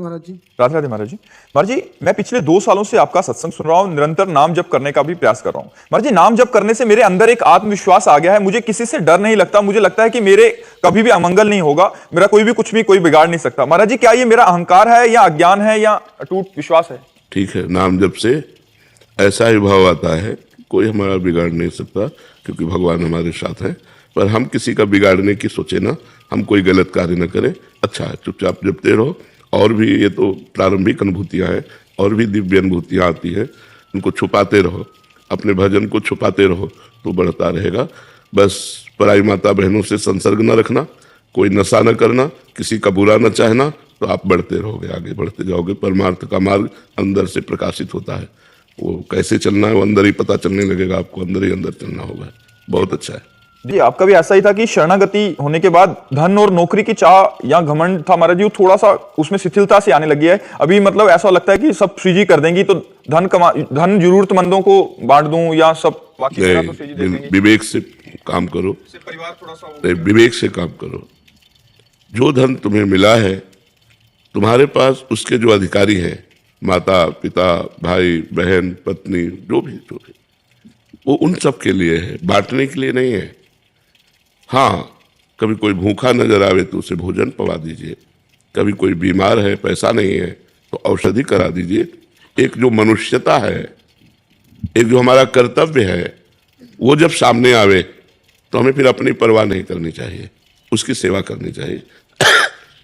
महाराज जी। राधे राधे महाराज जी। महाराज जी, मैं पिछले 2 सालों से आपका सत्संग सुन रहा हूं, निरंतर नाम जप करने का भी प्रयास कर रहा हूं। महाराज जी, नाम जप करने से मेरे अंदर एक आत्मविश्वास आ गया है। मुझे किसी से डर नहीं लगता। मुझे लगता है कि मेरे कभी भी अमंगल नहीं होगा, मेरा कोई भी कुछ भी कोई बिगाड़ नहीं सकता। महाराज जी, क्या ये मेरा अहंकार है या अज्ञान है या अटूट विश्वास है? ठीक है, नाम जप से ऐसा ही भाव आता है, कोई हमारा बिगाड़ नहीं सकता, क्योंकि भगवान हमारे साथ हैं। पर हम किसी का बिगाड़ने की सोचे ना, हम कोई गलत कार्य न करें। अच्छा है, चुपचाप जपते रहो। और भी ये तो प्रारंभिक अनुभूतियाँ हैं, और भी दिव्य अनुभूतियाँ आती हैं, उनको छुपाते रहो, अपने भजन को छुपाते रहो तो बढ़ता रहेगा। बस पराई माता बहनों से संसर्ग न रखना, कोई नशा न करना, किसी का बुरा न चाहना, तो आप बढ़ते रहोगे, आगे बढ़ते जाओगे। परमार्थ का मार्ग अंदर से प्रकाशित होता है, वो कैसे चलना है वो अंदर ही पता चलने लगेगा, आपको अंदर ही अंदर चलना होगा। बहुत अच्छा है जी। आपका भी ऐसा ही था कि शरणागति होने के बाद धन और नौकरी की चाह या घमंड था महाराज जी, थोड़ा सा उसमें शिथिलता से आने लगी है अभी। मतलब ऐसा लगता है कि सब श्री जी कर देंगी, तो धन जरूरतमंदों को बांट दूं या सब बाकी मेरा तो श्री जी दे देंगे। विवेक से काम करो, परिवार थोड़ा सा विवेक से काम करो। जो धन तुम्हें मिला है, तुम्हारे पास उसके जो अधिकारी हैं, माता पिता भाई बहन पत्नी, जो भी वो उन सब के लिए है, बांटने के लिए नहीं है। हाँ, कभी कोई भूखा नजर आवे तो उसे भोजन पवा दीजिए, कभी कोई बीमार है पैसा नहीं है तो औषधि करा दीजिए। एक जो मनुष्यता है, एक जो हमारा कर्तव्य है, वो जब सामने आवे तो हमें फिर अपनी परवाह नहीं करनी चाहिए, उसकी सेवा करनी चाहिए।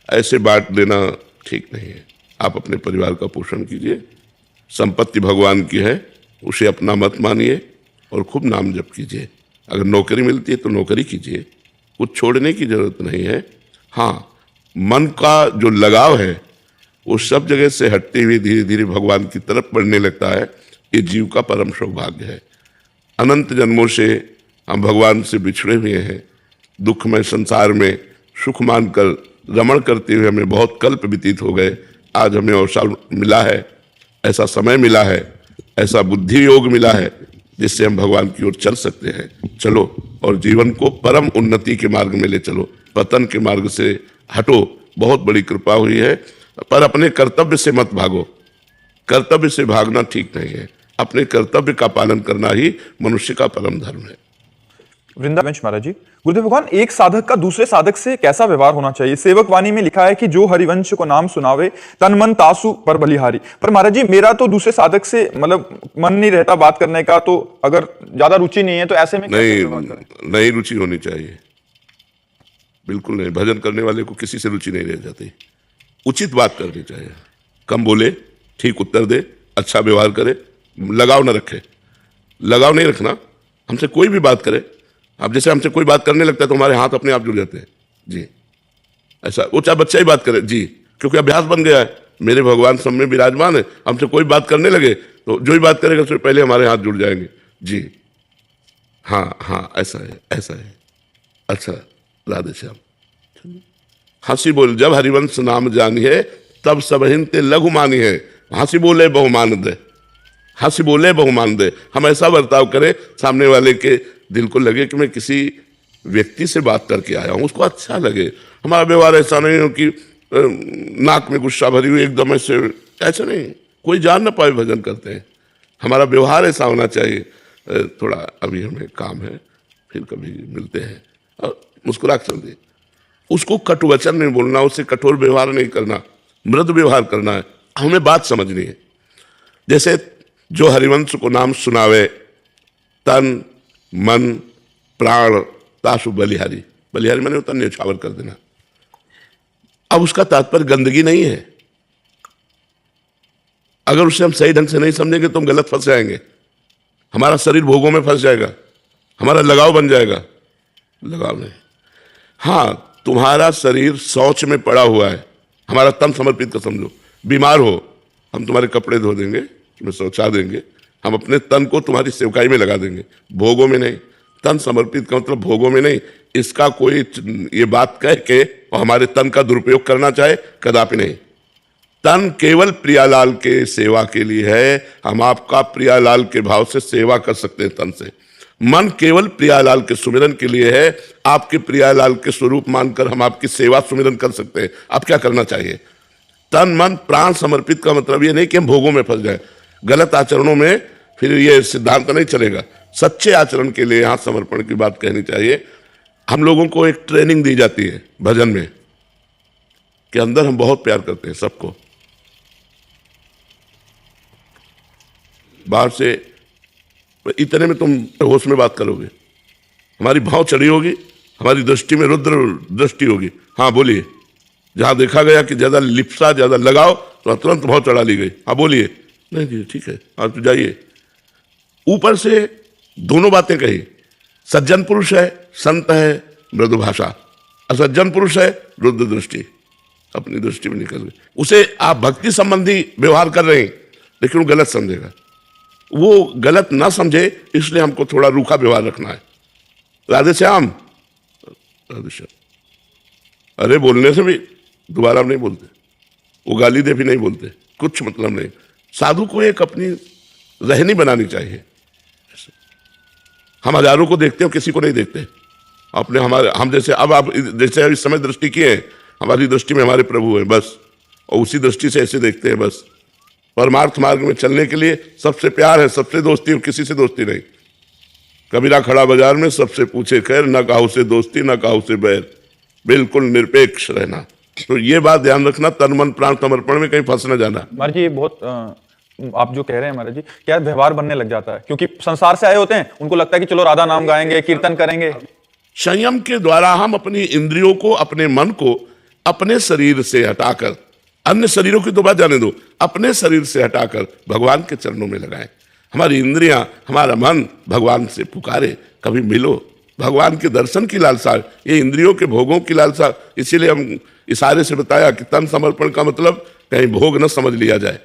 ऐसे बांट देना ठीक नहीं है। आप अपने परिवार का पोषण कीजिए, संपत्ति भगवान की है, उसे अपना मत मानिए और खूब नाम जप कीजिए। अगर नौकरी मिलती है तो नौकरी कीजिए, कुछ छोड़ने की जरूरत नहीं है। हाँ, मन का जो लगाव है वो सब जगह से हटते हुए धीरे धीरे भगवान की तरफ बढ़ने लगता है। ये जीव का परम सौभाग्य है। अनंत जन्मों से हम भगवान से बिछड़े हुए हैं, दुखमय संसार में सुख मानकर रमण करते हुए हमें बहुत कल्प व्यतीत हो गए। आज हमें अवसर मिला है, ऐसा समय मिला है, ऐसा बुद्धि योग मिला है, जिससे हम भगवान की ओर चल सकते हैं। चलो और जीवन को परम उन्नति के मार्ग में ले चलो, पतन के मार्ग से हटो। बहुत बड़ी कृपा हुई है, पर अपने कर्तव्य से मत भागो। कर्तव्य से भागना ठीक नहीं है, अपने कर्तव्य का पालन करना ही मनुष्य का परम धर्म है। वृंदावन महाराज जी, गुरुदेव भगवान, एक साधक का दूसरे साधक से कैसा व्यवहार होना चाहिए? सेवक वाणी में लिखा है कि जो हरिवंश को नाम सुनावे तन मन तासु पर बलिहारी। पर महाराज जी, मेरा तो दूसरे साधक से मतलब मन नहीं रहता बात करने का, तो अगर ज्यादा रुचि नहीं है तो ऐसे में नहीं रुचि होनी चाहिए, बिल्कुल नहीं। भजन करने वाले को किसी से रुचि नहीं रह जाती। उचित बात करनी चाहिए, कम बोले, ठीक उत्तर दे, अच्छा व्यवहार करे, लगाव न रखे। लगाव नहीं रखना, हमसे कोई भी बात करे। अब जैसे हमसे कोई बात करने लगता है तो हमारे हाथ अपने आप जुड़ जाते हैं जी। ऐसा, वो चाहे बच्चा ही बात करे जी, क्योंकि अभ्यास बन गया है। मेरे भगवान सब में विराजमान है, हमसे कोई बात करने लगे तो जो ही बात करेगा उससे पहले हमारे हाथ जुड़ जाएंगे जी। हाँ हाँ, ऐसा है, ऐसा है। अच्छा, राधे श्याम। हंसी बोल जब हरिवंश नाम जानिए, तब सबहिन ते लघु मानी है। हंसी बोले बहुमान दे, हंसी बोले बहुमान दे। हम ऐसा बर्ताव करें, सामने वाले के दिल को लगे कि मैं किसी व्यक्ति से बात करके आया हूँ, उसको अच्छा लगे। हमारा व्यवहार ऐसा नहीं हो कि नाक में गुस्सा भरी हुई एकदम ऐसे, ऐसा नहीं, कोई जान ना पाए भजन करते हैं। हमारा व्यवहार ऐसा होना चाहिए। थोड़ा अभी हमें काम है, फिर कभी मिलते हैं, और मुस्कुरा कर चल दे। उसको कटु वचन नहीं बोलना, उससे कठोर व्यवहार नहीं करना, मृदु व्यवहार करना है। हमें बात समझनी है। जैसे जो हरिवंश को नाम सुनावे तन मन प्राण तासु बलिहारी। बलिहारी मैंने तन न्यौछावर कर देना। अब उसका तात्पर्य गंदगी नहीं है। अगर उसे हम सही ढंग से नहीं समझेंगे तो हम गलत फंस जाएंगे। हमारा शरीर भोगों में फंस जाएगा, हमारा लगाव बन जाएगा। लगाव नहीं। हाँ, तुम्हारा शरीर शौच में पड़ा हुआ है, हमारा तन समर्पित कर समझो। बीमार हो, हम तुम्हारे कपड़े धो देंगे, तुम्हें शौचा देंगे, हम अपने तन को तुम्हारी सेवकाई में लगा देंगे, भोगों में नहीं। तन समर्पित का मतलब भोगों में नहीं। इसका कोई ये बात कह के और हमारे तन का दुरुपयोग करना चाहे, कदापि नहीं। तन केवल प्रियालाल के सेवा के लिए है। हम आपका प्रियालाल के भाव से सेवा कर सकते हैं तन से। मन केवल प्रियालाल के सुमिरन के लिए है। आपके प्रियालाल के स्वरूप मानकर हम आपकी सेवा सुमिरन कर सकते हैं। आप क्या करना चाहिए? तन मन प्राण समर्पित का मतलब ये नहीं कि हम भोगों में फंस जाए, गलत आचरणों में फिर ये सिद्धांत नहीं चलेगा। सच्चे आचरण के लिए यहाँ समर्पण की बात कहनी चाहिए। हम लोगों को एक ट्रेनिंग दी जाती है भजन में कि अंदर हम बहुत प्यार करते हैं सबको, बाहर से इतने में तुम होश में बात करोगे, हमारी भाव चढ़ी होगी, हमारी दृष्टि में रुद्र दृष्टि होगी। हाँ बोलिए, जहां देखा गया कि ज्यादा लिप्सा ज्यादा लगाओ तो तुरंत भाव चढ़ा ली गई। हाँ बोलिए, नहीं जी ठीक है, हाँ तो जाइए। ऊपर से दोनों बातें कही, सज्जन पुरुष है, संत है, मृदु भाषा, असज्जन पुरुष है, रुद्र दृष्टि, अपनी दृष्टि में निकल गई। उसे आप भक्ति संबंधी व्यवहार कर रहे हैं, लेकिन वो गलत समझेगा। वो गलत ना समझे इसलिए हमको थोड़ा रूखा व्यवहार रखना है। राधे श्याम, राधे श्याम, अरे बोलने से भी दोबारा नहीं बोलते, वो गाली दे भी नहीं बोलते, कुछ मतलब नहीं। साधु को एक अपनी रहनी बनानी चाहिए। हम हजारों को देखते हो, किसी को नहीं देखते अपने। हम जैसे अब आप जैसे इस समय दृष्टि किए, हमारी दृष्टि में हमारे प्रभु हैं बस, और उसी दृष्टि से ऐसे देखते हैं बस। परमार्थ मार्ग में चलने के लिए सबसे प्यार है, सबसे दोस्ती, और किसी से दोस्ती नहीं। कबीरा खड़ा बाजार में, सबसे पूछे खैर, न काहू से दोस्ती न काहू से बैर, बिल्कुल निरपेक्ष रहना। तो ये बात ध्यान रखना, तन मन प्राण समर्पण में कहीं फंस न जाना। महाराज जी, ये बहुत आप जो कह रहे हैं महाराज जी, क्या व्यवहार बनने लग जाता है, क्योंकि संसार से आए होते हैं, उनको लगता है कि चलो राधा नाम गाएंगे, कीर्तन करेंगे। संयम के द्वारा हम अपनी इंद्रियों को, अपने मन को अपने शरीर से हटाकर, अन्य शरीरों की तो बात जाने दो, अपने शरीर से हटाकर भगवान के चरणों में लगाएं। हमारी इंद्रियां, हमारा मन भगवान से पुकारे, कभी मिलो, भगवान के दर्शन की लालसा, ये इंद्रियों के भोगों की लालसा। इसीलिए हम इशारे से बताया कि तन समर्पण का मतलब कहीं भोग न समझ लिया जाए,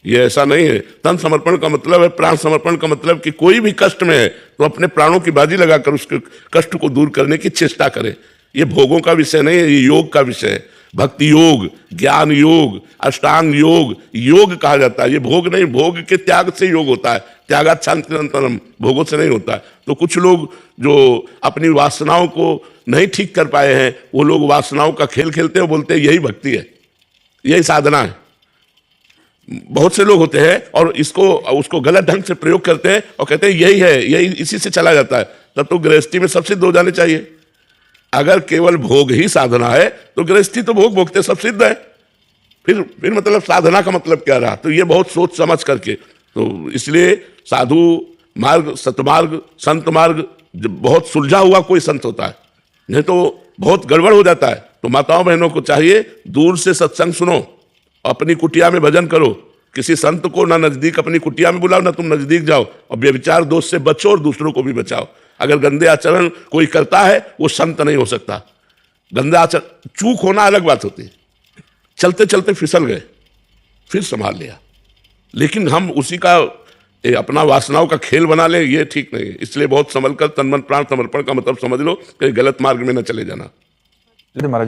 ये ऐसा नहीं है। तन समर्पण का मतलब है, प्राण समर्पण का मतलब कि कोई भी कष्ट में है तो अपने प्राणों की बाजी लगाकर उसके कष्ट को दूर करने की चेष्टा करे। ये भोगों का विषय नहीं है, ये योग का विषय है। भक्ति योग, ज्ञान योग, अष्टांग योग, योग कहा जाता है। ये भोग नहीं, भोग के त्याग से योग होता है। त्यागात शांतिरंतरम, भोगों से नहीं होता है। तो कुछ लोग जो अपनी वासनाओं को नहीं ठीक कर पाए हैं, वो लोग वासनाओं का खेल खेलते हैं, बोलते हैं यही भक्ति है, यही साधना है। बहुत से लोग होते हैं और उसको गलत ढंग से प्रयोग करते हैं और कहते हैं यही है, यही इसी से चला जाता है। तब तो गृहस्थी में सब सिद्ध हो जाने चाहिए। अगर केवल भोग ही साधना है तो गृहस्थी तो भोग भोगते सब सिद्ध है, फिर मतलब साधना का मतलब क्या रहा। तो ये बहुत सोच समझ करके, तो इसलिए साधु मार्ग, सतमार्ग, संत मार्ग बहुत सुलझा हुआ कोई संत होता है, नहीं तो बहुत गड़बड़ हो जाता है। तो माताओं बहनों को चाहिए, दूर से सत्संग सुनो, अपनी कुटिया में भजन करो, किसी संत को ना नजदीक अपनी कुटिया में बुलाओ, ना तुम नजदीक जाओ, और व्यभिचार दोष से बचो और दूसरों को भी बचाओ। अगर गंदे आचरण कोई करता है वो संत नहीं हो सकता। गंदा आचरण, चूक होना अलग बात होती है, चलते चलते फिसल गए फिर संभाल लिया, लेकिन हम उसी का अपना वासनाओं का खेल बना ले, ये ठीक नहीं है। इसलिए बहुत संभल कर तन मन प्राण समर्पण का मतलब समझ लो, कहीं गलत मार्ग में न चले जाना। महाराज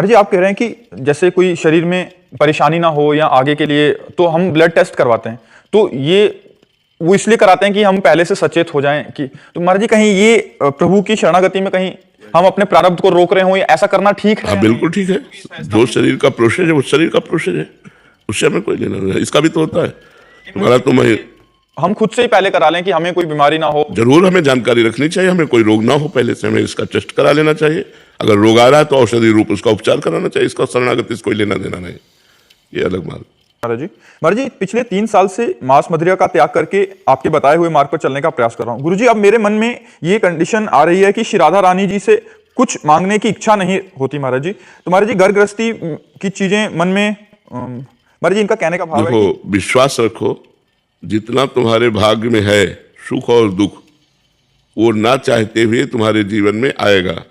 जी आप कह रहे हैं कि जैसे कोई शरीर में परेशानी ना हो या आगे के लिए, तो हम ब्लड टेस्ट करवाते हैं, तो ये वो इसलिए कराते हैं कि हम पहले से सचेत हो जाएं कि, तो महाराज जी कहीं ये प्रभु की शरणागति में कहीं हम अपने प्रारब्ध को रोक रहे हो, ऐसा करना ठीक है? हाँ बिल्कुल ठीक है। जो शरीर का प्रोसेस है वो शरीर का प्रोसेस है, उससे हमें कोई लेना नहीं। इसका भी तो होता है तुम्हारा, हम खुद से ही पहले करा लें कि हमें कोई बीमारी ना हो। जरूर हमें जानकारी रखनी चाहिए, हमें कोई रोग ना हो, पहले से हमें इसका टेस्ट करा लेना चाहिए। अगर रोग आ रहा है तो औषधि रूप उसका उपचार कराना चाहिए, इसका शरणागति से कोई लेना देना नहीं, ये अलग मार्ग। महाराज जी पिछले 3 साल से मांस मदिरा का त्याग करके आपके बताए हुए मार्ग पर चलने का प्रयास कर रहा हूं। गुरुजी अब मेरे मन में ये कंडीशन आ रही है कि श्री राधा रानी जी से कुछ मांगने की इच्छा नहीं होती महाराज जी। तो महाराज जी घर गृहस्थी की चीजें मन में, महाराज जी इनका कहने का भाव है कि विश्वास रखो, जितना तुम्हारे भाग्य में है सुख और दुख, वो ना चाहते हुए तुम्हारे जीवन में आएगा।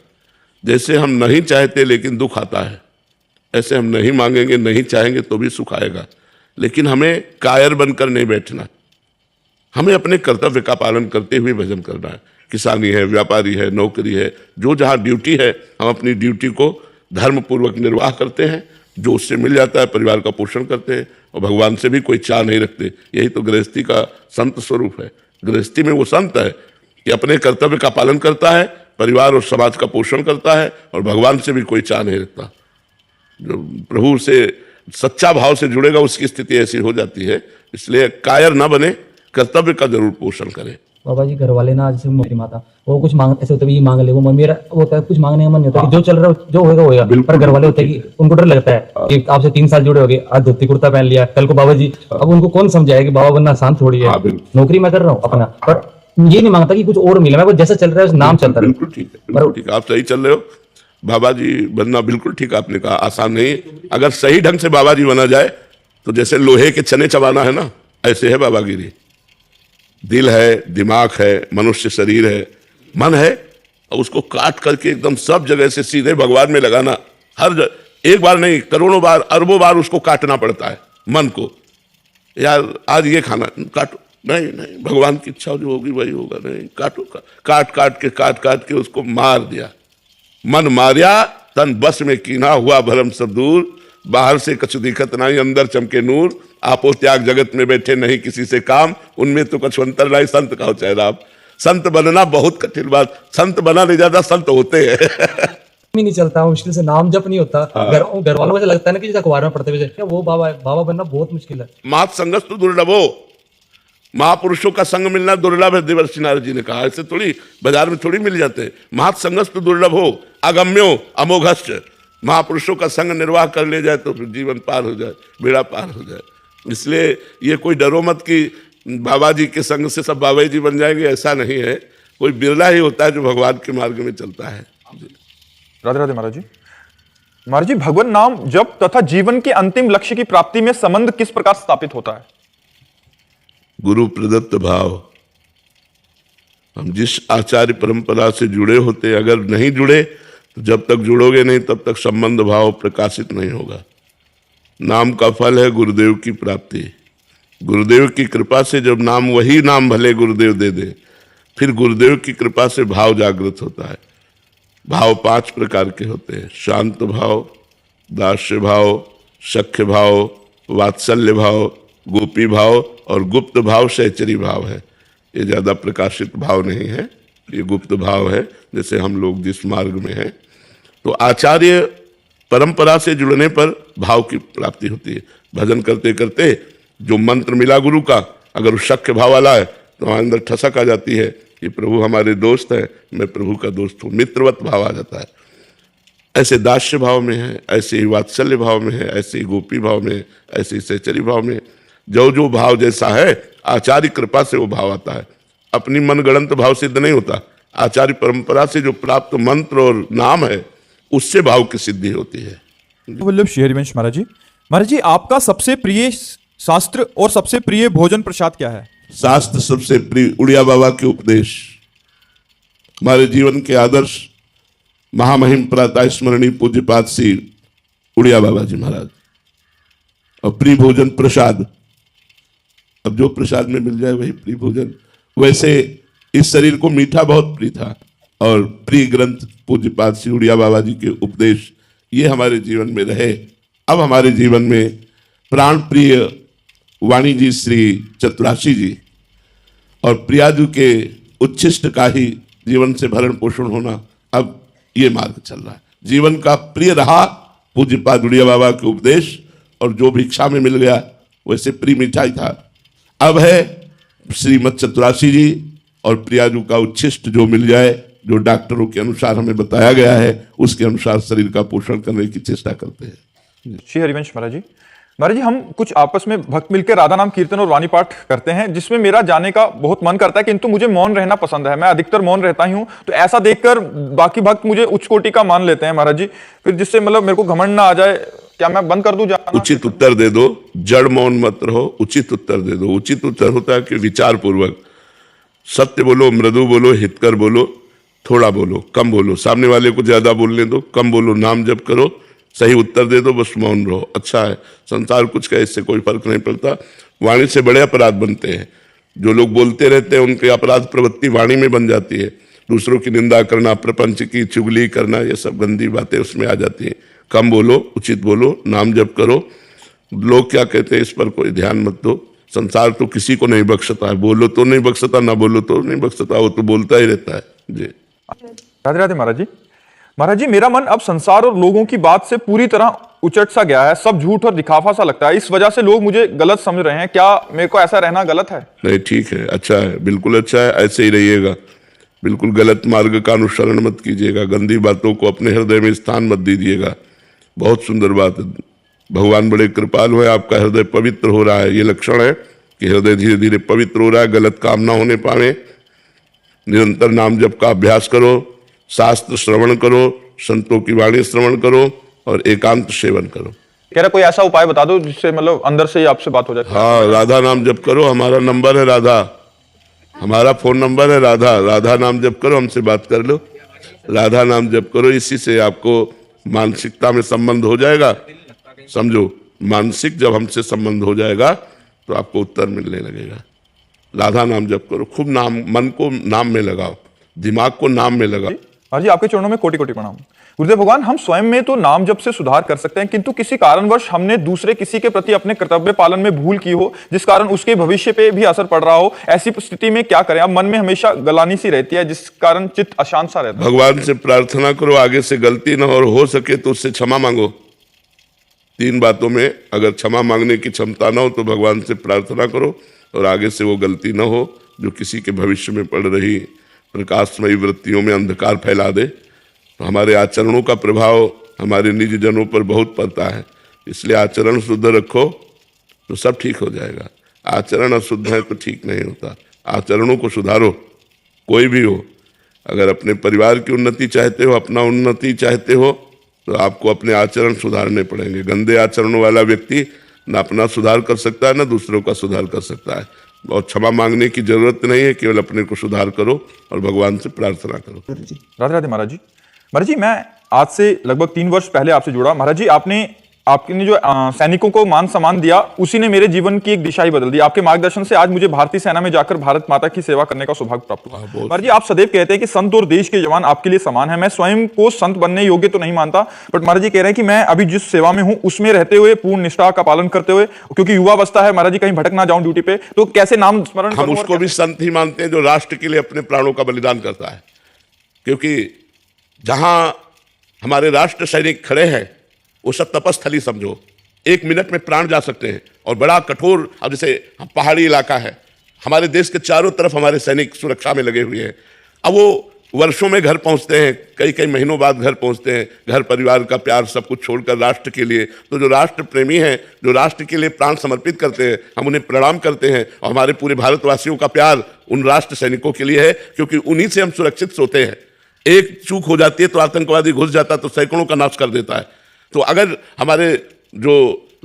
जैसे हम नहीं चाहते लेकिन दुख आता है, ऐसे हम नहीं मांगेंगे, नहीं चाहेंगे तो भी सुख आएगा। लेकिन हमें कायर बनकर नहीं बैठना, हमें अपने कर्तव्य का पालन करते हुए भजन करना है। किसानी है, व्यापारी है, नौकरी है, जो जहाँ ड्यूटी है, हम अपनी ड्यूटी को धर्मपूर्वक निर्वाह करते हैं। जो उससे मिल जाता है परिवार का पोषण करते हैं, और भगवान से भी कोई चाह नहीं रखते। यही तो गृहस्थी का संत स्वरूप है। गृहस्थी में वो संत है कि अपने कर्तव्य का पालन करता है, परिवार और समाज का पोषण करता है, और भगवान से भी कोई चाह नहीं रखता। जो प्रभु से सच्चा भाव से जुड़ेगा उसकी स्थिति ऐसी हो जाती है। इसलिए कायर ना बने, कर्तव्य का जरूर पोषण करें। बाबा जी घर वाले ना, जैसे मेरी माता वो कुछ मांग ऐसे होता है, ये मांग ले, वो मेरा वो होता है, कुछ मांगने का मन नहीं होता कि जो चल रहा है जो होएगा होएगा। पर घर वाले होते हैं कि उनको डर लगता है कि आपसे 3 साल जुड़े हो गए, आज धोती कुर्ता पहन लिया, कल को बाबा जी, अब उनको कौन समझाएगा कि बाबा बनना आसान थोड़ी है। नौकरी मैं कर रहा हूँ अपना, पर ये नहीं मांगता कि कुछ और मिले, मैं वो जैसा चल रहा है नाम चलता रहे। बिल्कुल ठीक है, बिल्कुल ठीक है, आप सही चल रहे हो। बाबा जी बनना बिल्कुल ठीक आपने कहा, आसान नहीं। अगर सही ढंग से बाबा जी बना जाए तो जैसे लोहे के चने चबाना है ना, ऐसे है बाबागिरी। दिल है, दिमाग है, मनुष्य शरीर है, मन है, और उसको काट करके एकदम सब जगह से सीधे भगवान में लगाना। एक बार नहीं, करोड़ों बार, अरबों बार उसको काटना पड़ता है मन को। यार आज ये खाना, काटो, नहीं नहीं, भगवान की इच्छा जो होगी वही होगा, नहीं काटो, काट काट के उसको मार दिया। मन मारिया तन बस में कीना, हुआ भरम सब दूर, बाहर से कछु दिखत नहीं, अंदर चमके नूर, आपो त्याग जगत में बैठे नहीं किसी से काम, उनमें तो कछु अंतर नहीं, संत कहो चाहे राम। संत बनना बहुत कठिन बात, संत बना नहीं जाता, संत होते हैं। भी नहीं चलता, मुश्किल से नाम जप नहीं होता। घर वालों को लगता है ना कि जैसे अखबार में पढ़ते हुए वो बाबा बनना बहुत मुश्किल है। मात संगत तो दुर्लभ हो, महापुरुषों का संग मिलना दुर्लभ है, देवर्षि नारद जी ने कहा। ऐसे थोड़ी बाजार में थोड़ी मिल जाते हैं। महत संगत तो दुर्लभ हो, अगम्यो अमोघश्च। महापुरुषों का संग निर्वाह कर ले जाए तो फिर जीवन पार हो जाए, बेड़ा पार हो जाए। इसलिए ये कोई डरो मत कि बाबा जी के संग से सब बाबा जी बन जाएंगे, ऐसा नहीं है। कोई बिरला ही होता है जो भगवान के मार्ग में चलता है। राधे राधे महाराज जी। महाराज जी, भगवान नाम जप तथा जीवन के अंतिम लक्ष्य की प्राप्ति में संबंध किस प्रकार स्थापित होता है? गुरु प्रदत्त भाव। हम जिस आचार्य परंपरा से जुड़े होते, अगर नहीं जुड़े तो जब तक जुड़ोगे नहीं तब तक संबंध भाव प्रकाशित नहीं होगा। नाम का फल है गुरुदेव की प्राप्ति। गुरुदेव की कृपा से जब नाम, वही नाम भले गुरुदेव दे दे, फिर गुरुदेव की कृपा से भाव जागृत होता है। भाव 5 प्रकार के होते हैं: शांत भाव, दास्य भाव, सख्य भाव, वात्सल्य भाव, गोपी भाव और गुप्त भाव सहचरी भाव है। ये ज़्यादा प्रकाशित भाव नहीं है, ये गुप्त भाव है, जैसे हम लोग जिस मार्ग में हैं। तो आचार्य परंपरा से जुड़ने पर भाव की प्राप्ति होती है। भजन करते करते जो मंत्र मिला गुरु का, अगर वो सख्य भाव वाला है तो हमारे अंदर ठसक आ जाती है कि प्रभु हमारे दोस्त हैं, मैं प्रभु का दोस्त हूँ, मित्रवत भाव आ जाता है। ऐसे दास्य भाव में है, ऐसे ही वात्सल्य भाव में है, ऐसे ही गोपी भाव में, ऐसे ही सहचरी भाव में। जो जो भाव जैसा है आचार्य कृपा से वो भाव आता है। अपनी मनगढ़ंत भाव सिद्ध नहीं होता, आचार्य परंपरा से जो प्राप्त मंत्र और नाम है उससे भाव की सिद्धि होती है। वल्लभ श्री हरिवंश महाराज जी। महाराज जी, आपका सबसे प्रिय शास्त्र और सबसे प्रिय भोजन प्रसाद क्या है? शास्त्र सबसे प्रिय उड़िया बाबा के उपदेश, हमारे जीवन के आदर्श, महामहिम प्रातः स्मरणीय पूज्यपाद श्री उड़िया बाबा जी महाराज। और प्रिय भोजन प्रसाद, अब जो प्रसाद में मिल जाए वही प्रिय भोजन। वैसे इस शरीर को मीठा बहुत प्रिय था, और प्रिय ग्रंथ पूज्यपाद श्री उड़िया बाबा जी के उपदेश, ये हमारे जीवन में रहे। अब हमारे जीवन में प्राण प्रिय वाणी जी श्री चतुराशी जी और प्रियाजू के उच्छिष्ट का ही जीवन से भरण पोषण होना, अब ये मार्ग चल रहा है। जीवन का प्रिय रहा पूज्यपाद उड़िया बाबा के उपदेश, और जो भिक्षा में मिल गया वैसे प्रिय मिठाई था। अब है श्रीमद चतुराशी जी और प्रियाजू का उच्छिष्ट जो मिल जाए, जो डॉक्टरों के अनुसार हमें बताया गया है, उसके अनुसार शरीर का पोषण करने की चेष्टा करते हैं। श्री हरिवंश महाराज जी। महाराज जी, हम कुछ आपस में भक्त मिलकर राधा नाम कीर्तन और वाणी पाठ करते हैं, जिसमें मेरा जाने का बहुत मन करता है, किंतु मुझे मौन रहना पसंद है। मैं अधिकतर मौन रहता ही हूँ, तो ऐसा देखकर बाकी भक्त मुझे उच्च कोटि का मान लेते हैं महाराज जी। फिर जिससे मतलब मेरे को घमंड ना आ जाए, क्या मैं बंद कर दूं जाना? उचित उत्तर दे दो, जड़ मौन मत रहो, उचित उत्तर दे दो। उचित उत्तर होता है कि विचार पूर्वक सत्य बोलो, मृदु बोलो, हितकर बोलो, थोड़ा बोलो, कम बोलो, सामने वाले को ज्यादा बोलने दो, कम बोलो, नाम जप करो, सही उत्तर दे दो, बस मौन रहो। अच्छा है, संसार कुछ कहे, इससे कोई फर्क नहीं पड़ता। वाणी से बड़े अपराध बनते हैं। जो लोग बोलते रहते हैं उनके अपराध प्रवृत्ति वाणी में बन जाती है। दूसरों की निंदा करना, प्रपंच की चुगली करना, ये सब गंदी बातें उसमें आ जाती हैं। कम बोलो, उचित बोलो, नाम जप करो। लोग क्या कहते हैं इस पर कोई ध्यान मत दो। संसार तो किसी को नहीं बख्शता है, बोलो तो नहीं बख्शता, ना बोलो तो नहीं बख्शता, वो तो बोलता ही रहता है जी। राधे राधे महाराज जी। महाराज जी, मेरा मन अब संसार और लोगों की बात से पूरी तरह उचट सा गया है। सब झूठ और दिखावा सा लगता है। इस वजह से लोग मुझे गलत समझ रहे हैं। क्या मेरे को ऐसा रहना गलत है? नहीं, ठीक है, अच्छा है, बिल्कुल अच्छा है, ऐसे ही रहिएगा। बिल्कुल गलत मार्ग का अनुसरण मत कीजिएगा, गंदी बातों को अपने हृदय में स्थान मत दीजिएगा। बहुत सुंदर बात है। भगवान बड़े कृपालु है, आपका हृदय पवित्र हो रहा है। ये लक्षण है कि हृदय धीरे धीरे पवित्र हो रहा है, गलत काम ना होने पावे। निरंतर नाम जप का अभ्यास करो, शास्त्र श्रवण करो, संतों की वाणी श्रवण करो और एकांत सेवन करो। कह रहा कोई ऐसा उपाय बता दो जिससे मतलब अंदर से ही आपसे बात हो जाए। हाँ, राधा नाम जप करो, हमारा नंबर है राधा, हमारा फोन नंबर है राधा। राधा नाम जप करो, हमसे बात कर लो, राधा नाम जप करो। इसी से आपको मानसिकता में संबंध हो जाएगा। समझो, मानसिक जब हमसे संबंध हो जाएगा तो आपको उत्तर मिलने लगेगा। राधा नाम जप करो, खूब नाम, मन को नाम में लगाओ, दिमाग को नाम में लगाओ। महाराज जी, आपके चरणों में कोटि कोटि प्रणाम। गुरुदेव भगवान, हम स्वयं में तो नाम जप से सुधार कर सकते हैं, किंतु किसी कारणवश हमने दूसरे किसी के प्रति अपने कर्तव्य पालन में भूल की हो, जिस कारण उसके भविष्य पे भी असर पड़ रहा हो, ऐसी स्थिति में क्या करें? अब मन में हमेशा गलानी सी रहती है, जिस कारण चित्त अशांत सा रहता है। भगवान से प्रार्थना करो आगे से गलती ना हो, और हो सके तो उससे क्षमा मांगो। 3 बातों में अगर क्षमा मांगने की क्षमता ना हो तो भगवान से प्रार्थना करो और आगे से वो गलती ना हो जो किसी के भविष्य में पड़ रही प्रकाशमयी वृत्तियों में अंधकार फैला दे। तो हमारे आचरणों का प्रभाव हमारे निज जनों पर बहुत पड़ता है, इसलिए आचरण शुद्ध रखो तो सब ठीक हो जाएगा। आचरण अशुद्ध है तो ठीक नहीं होता। आचरणों को सुधारो, कोई भी हो। अगर अपने परिवार की उन्नति चाहते हो, अपना उन्नति चाहते हो, तो आपको अपने आचरण सुधारने पड़ेंगे। गंदे आचरणों वाला व्यक्ति न अपना सुधार कर सकता है, न दूसरों का सुधार कर सकता है। और क्षमा मांगने की जरूरत नहीं है, केवल अपने को सुधार करो और भगवान से प्रार्थना करो। राधे राधे महाराज जी। महाराज जी, मैं आज से लगभग 3 वर्ष पहले आपसे जुड़ा। महाराज जी, आपने जो सैनिकों को मान सम्मान दिया, उसी ने मेरे जीवन की एक दिशा ही बदल दी। आपके मार्गदर्शन से आज मुझे भारतीय सेना में जाकर भारत माता की सेवा करने का सौभाग्य प्राप्त हुआ। महाराज जी, आप सदैव कहते हैं कि संत और देश के जवान आपके लिए समान है। मैं स्वयं को संत बनने योग्य तो नहीं मानता, बट महाराज जी कह रहे हैं कि मैं अभी जिस सेवा में हूं उसमें रहते हुए, पूर्ण निष्ठा का पालन करते हुए, क्योंकि युवा अवस्था है महाराज जी, कहीं भटक ना जाऊं ड्यूटी पे, तो कैसे नाम स्मरण हम उसको भी संत ही मानते हैं जो राष्ट्र के लिए अपने प्राणों का बलिदान करता है। क्योंकि जहां हमारे राष्ट्र सैनिक खड़े हैं वो सब तपस्थली समझो। 1 मिनट में प्राण जा सकते हैं और बड़ा कठोर, अब जैसे पहाड़ी इलाका है, हमारे देश के चारों तरफ हमारे सैनिक सुरक्षा में लगे हुए हैं। अब वो वर्षों में घर पहुंचते हैं, कई कई महीनों बाद घर पहुंचते हैं, घर परिवार का प्यार सब कुछ छोड़कर राष्ट्र के लिए। तो जो राष्ट्र प्रेमी हैं, जो राष्ट्र के लिए प्राण समर्पित करते हैं, हम उन्हें प्रणाम करते हैं। और हमारे पूरे भारतवासियों का प्यार उन राष्ट्र सैनिकों के लिए है, क्योंकि उन्हीं से हम सुरक्षित सोते हैं। एक चूक हो जाती है तो आतंकवादी घुस जाता तो सैकड़ों का नाश कर देता है। तो अगर हमारे जो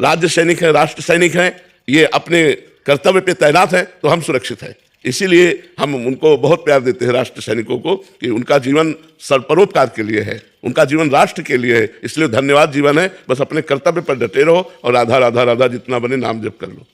राज्य सैनिक हैं, राष्ट्र सैनिक हैं, ये अपने कर्तव्य पे तैनात हैं तो हम सुरक्षित हैं। इसीलिए हम उनको बहुत प्यार देते हैं, राष्ट्र सैनिकों को, कि उनका जीवन सर्वपरोपकार के लिए है, उनका जीवन राष्ट्र के लिए है। इसलिए धन्यवाद जीवन है। बस अपने कर्तव्य पर डटे रहो और राधा राधा राधा जितना बने नाम जप कर लो।